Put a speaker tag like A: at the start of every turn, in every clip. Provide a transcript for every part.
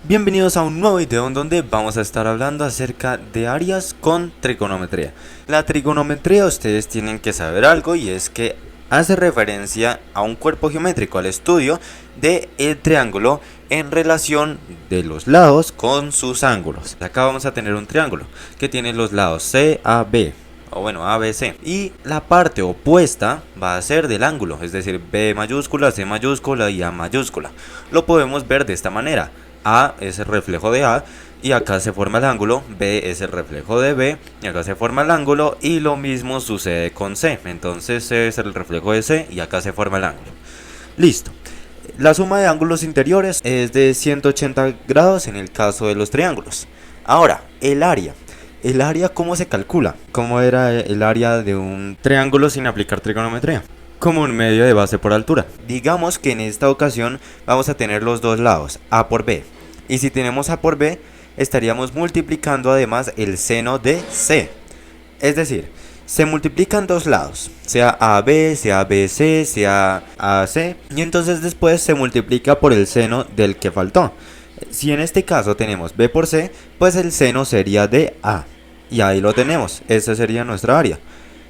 A: Bienvenidos a un nuevo video en donde vamos a estar hablando acerca de áreas con trigonometría. La trigonometría, ustedes tienen que saber algo, y es que hace referencia a un cuerpo geométrico, al estudio del triángulo en relación de los lados con sus ángulos. Acá vamos a tener un triángulo que tiene los lados CAB, o bueno, ABC, y la parte opuesta va a ser del ángulo, es decir, B mayúscula, C mayúscula y A mayúscula. Lo podemos ver de esta manera: A es el reflejo de A y acá se forma el ángulo, B es el reflejo de B y acá se forma el ángulo, y lo mismo sucede con C. Entonces C es el reflejo de C y acá se forma el ángulo. Listo. La suma de ángulos interiores es de 180 grados en el caso de los triángulos. Ahora, el área. ¿El área cómo se calcula? ¿Cómo era el área de un triángulo sin aplicar trigonometría? Como un medio de base por altura. Digamos que en esta ocasión vamos a tener los dos lados, A por B. Y si tenemos A por B, estaríamos multiplicando además el seno de C. Es decir, se multiplican dos lados, sea AB, sea BC, sea AC, y entonces después se multiplica por el seno del que faltó. Si en este caso tenemos B por C, pues el seno sería de A. Y ahí lo tenemos, esa sería nuestra área.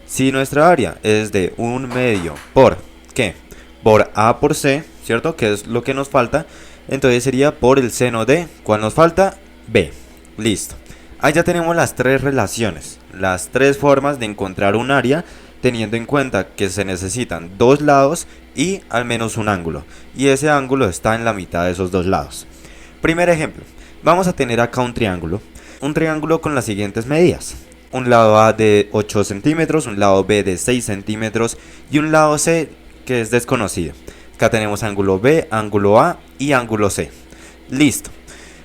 A: Si nuestra área es de 1/2 por, ¿qué? Por A por C, ¿cierto? Que es lo que nos falta. Entonces sería por el seno de, ¿cuál nos falta? B. Listo. Ahí ya tenemos las tres relaciones, las tres formas de encontrar un área, teniendo en cuenta que se necesitan dos lados y al menos un ángulo. Y ese ángulo está en la mitad de esos dos lados. Primer ejemplo, vamos a tener acá un triángulo con las siguientes medidas: un lado A de 8 centímetros, un lado B de 6 centímetros y un lado C que es desconocido. Acá tenemos ángulo B, ángulo A y ángulo C. Listo.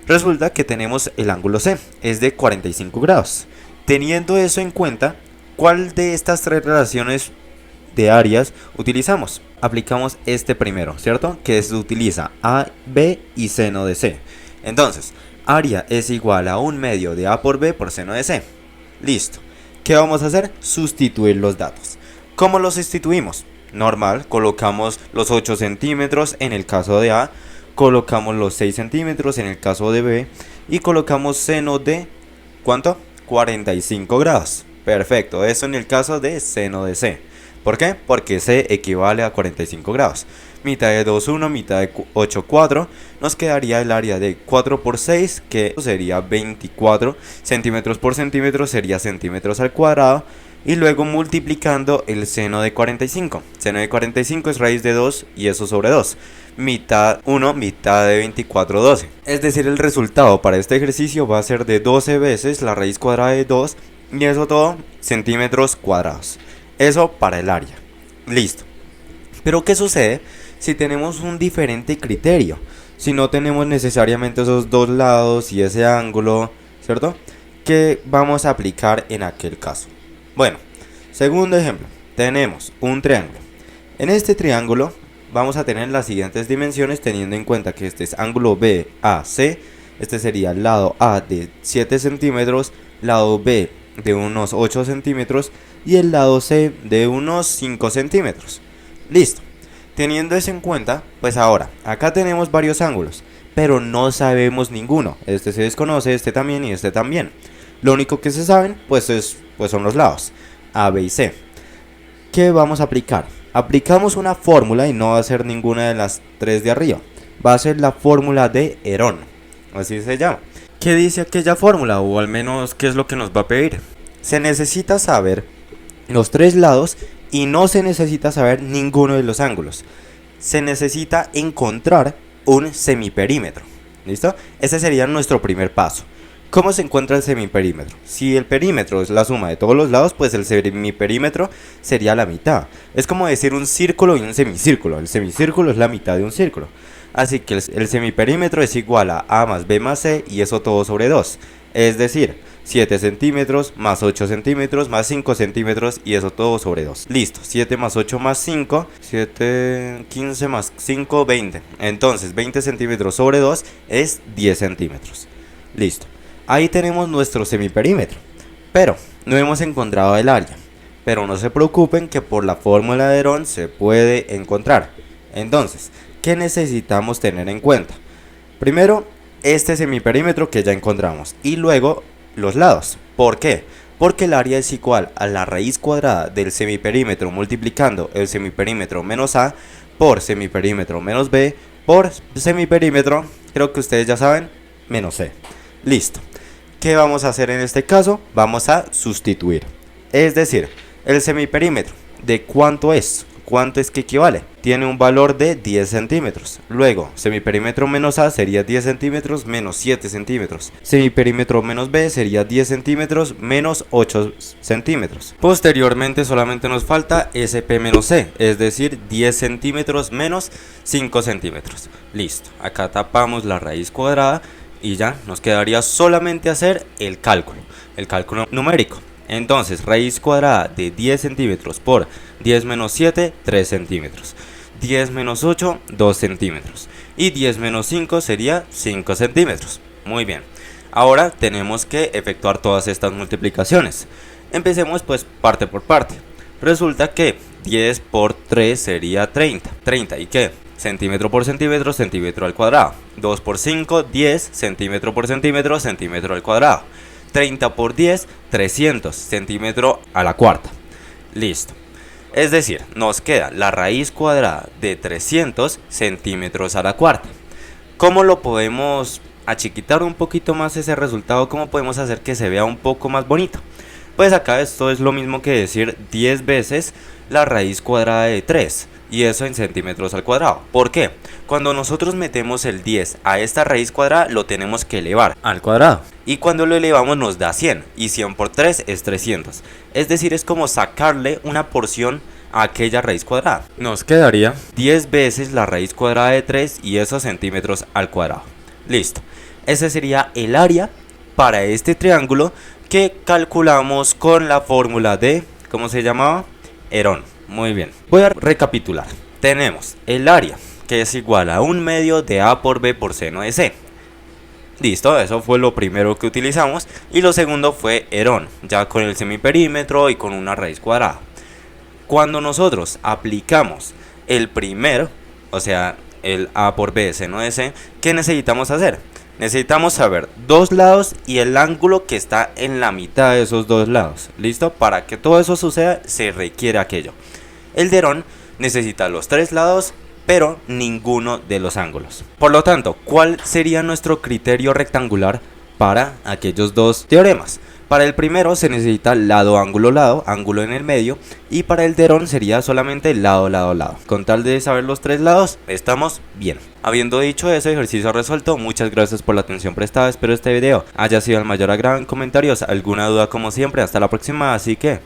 A: Resulta que tenemos el ángulo C, es de 45 grados. Teniendo eso en cuenta, ¿cuál de estas tres relaciones de áreas utilizamos? Aplicamos este primero, ¿cierto? Que se utiliza A, B y seno de C. Entonces, área es igual a 1/2 de A por B por seno de C. Listo. ¿Qué vamos a hacer? Sustituir los datos. ¿Cómo los sustituimos? Normal, colocamos los 8 centímetros en el caso de A, colocamos los 6 centímetros en el caso de B y colocamos seno de, ¿cuánto? 45 grados. Perfecto, eso en el caso de seno de C. ¿Por qué? Porque C equivale a 45 grados. Mitad de 2, 1, mitad de 8, 4. Nos quedaría el área de 4 por 6, que sería 24 centímetros por centímetro, sería centímetros al cuadrado. Y luego multiplicando el seno de 45. Seno de 45 es raíz de 2 y eso sobre 2. Mitad 1, mitad de 24, 12. Es decir, el resultado para este ejercicio va a ser de 12 veces la raíz cuadrada de 2. Y eso todo centímetros cuadrados. Eso para el área. Listo. Pero ¿qué sucede si tenemos un diferente criterio? Si no tenemos necesariamente esos dos lados y ese ángulo, ¿cierto? ¿Qué vamos a aplicar en aquel caso? Bueno, segundo ejemplo, tenemos un triángulo. En este triángulo vamos a tener las siguientes dimensiones, teniendo en cuenta que este es ángulo BAC. Este sería el lado A de 7 centímetros, lado B de unos 8 centímetros y el lado C de unos 5 centímetros. Listo. Teniendo eso en cuenta, pues ahora, acá tenemos varios ángulos, pero no sabemos ninguno. Este se desconoce, este también y este también. Lo único que se saben, pues son los lados, A, B y C. ¿Qué vamos a aplicar? Aplicamos una fórmula y no va a ser ninguna de las tres de arriba. Va a ser la fórmula de Herón, así se llama. ¿Qué dice aquella fórmula? O al menos, ¿qué es lo que nos va a pedir? Se necesita saber los tres lados y no se necesita saber ninguno de los ángulos. Se necesita encontrar un semiperímetro. ¿Listo? Ese sería nuestro primer paso. ¿Cómo se encuentra el semiperímetro? Si el perímetro es la suma de todos los lados, pues el semiperímetro sería la mitad. Es como decir un círculo y un semicírculo. El semicírculo es la mitad de un círculo. Así que el semiperímetro es igual a A más B más C y eso todo sobre 2. Es decir, 7 centímetros más 8 centímetros más 5 centímetros y eso todo sobre 2. Listo, 7 más 8 más 5, 7, 15 más 5, 20. Entonces 20 centímetros sobre 2 es 10 centímetros. Listo. Ahí tenemos nuestro semiperímetro, pero no hemos encontrado el área. Pero no se preocupen que por la fórmula de Herón se puede encontrar. Entonces, ¿qué necesitamos tener en cuenta? Primero, este semiperímetro que ya encontramos y luego los lados. ¿Por qué? Porque el área es igual a la raíz cuadrada del semiperímetro multiplicando el semiperímetro menos A por semiperímetro menos B por semiperímetro, creo que ustedes ya saben, menos C. Listo. ¿Qué vamos a hacer en este caso? Vamos a sustituir. Es decir, el semiperímetro, ¿de cuánto es? ¿Cuánto es que equivale? Tiene un valor de 10 centímetros. Luego, semiperímetro menos A sería 10 centímetros menos 7 centímetros. Semiperímetro menos B sería 10 centímetros menos 8 centímetros. Posteriormente solamente nos falta SP menos C, es decir, 10 centímetros menos 5 centímetros. Listo, acá tapamos la raíz cuadrada y ya nos quedaría solamente hacer el cálculo numérico. Entonces, raíz cuadrada de 10 centímetros por 10 menos 7, 3 centímetros. 10 menos 8, 2 centímetros. Y 10 menos 5 sería 5 centímetros. Muy bien. Ahora tenemos que efectuar todas estas multiplicaciones. Empecemos pues parte por parte. Resulta que 10 por 3 sería 30. ¿30 y qué? Centímetro por centímetro, centímetro al cuadrado. 2 por 5, 10, centímetro por centímetro, centímetro al cuadrado. 30 por 10, 300, centímetro a la cuarta. Listo. Es decir, nos queda la raíz cuadrada de 300 centímetros a la cuarta. ¿Cómo lo podemos achiquitar un poquito más ese resultado? ¿Cómo podemos hacer que se vea un poco más bonito? Pues acá esto es lo mismo que decir 10 veces la raíz cuadrada de 3. Y eso en centímetros al cuadrado. ¿Por qué? Cuando nosotros metemos el 10 a esta raíz cuadrada lo tenemos que elevar al cuadrado. Y cuando lo elevamos nos da 100. Y 100 por 3 es 300. Es decir, es como sacarle una porción a aquella raíz cuadrada. Nos quedaría 10 veces la raíz cuadrada de 3 y esos centímetros al cuadrado. Listo. Ese sería el área para este triángulo que calculamos con la fórmula de, ¿cómo se llamaba? Herón. Muy bien, voy a recapitular. Tenemos el área, que es igual a 1/2 de A por B por seno de C. Listo, eso fue lo primero que utilizamos. Y lo segundo fue Herón, ya con el semiperímetro y con una raíz cuadrada. Cuando nosotros aplicamos el primero, o sea, el A por B seno de C, ¿qué necesitamos hacer? Necesitamos saber dos lados y el ángulo que está en la mitad de esos dos lados. ¿Listo? Para que todo eso suceda se requiere aquello. El de Herón necesita los tres lados, pero ninguno de los ángulos. Por lo tanto, ¿cuál sería nuestro criterio rectangular para aquellos dos teoremas? Para el primero se necesita lado, ángulo, lado, ángulo en el medio. Y para el de Herón sería solamente lado, lado, lado. Con tal de saber los tres lados, estamos bien. Habiendo dicho eso, ejercicio resuelto. Muchas gracias por la atención prestada. Espero este video haya sido el mayor agrado en comentarios. Alguna duda como siempre, hasta la próxima. Así que...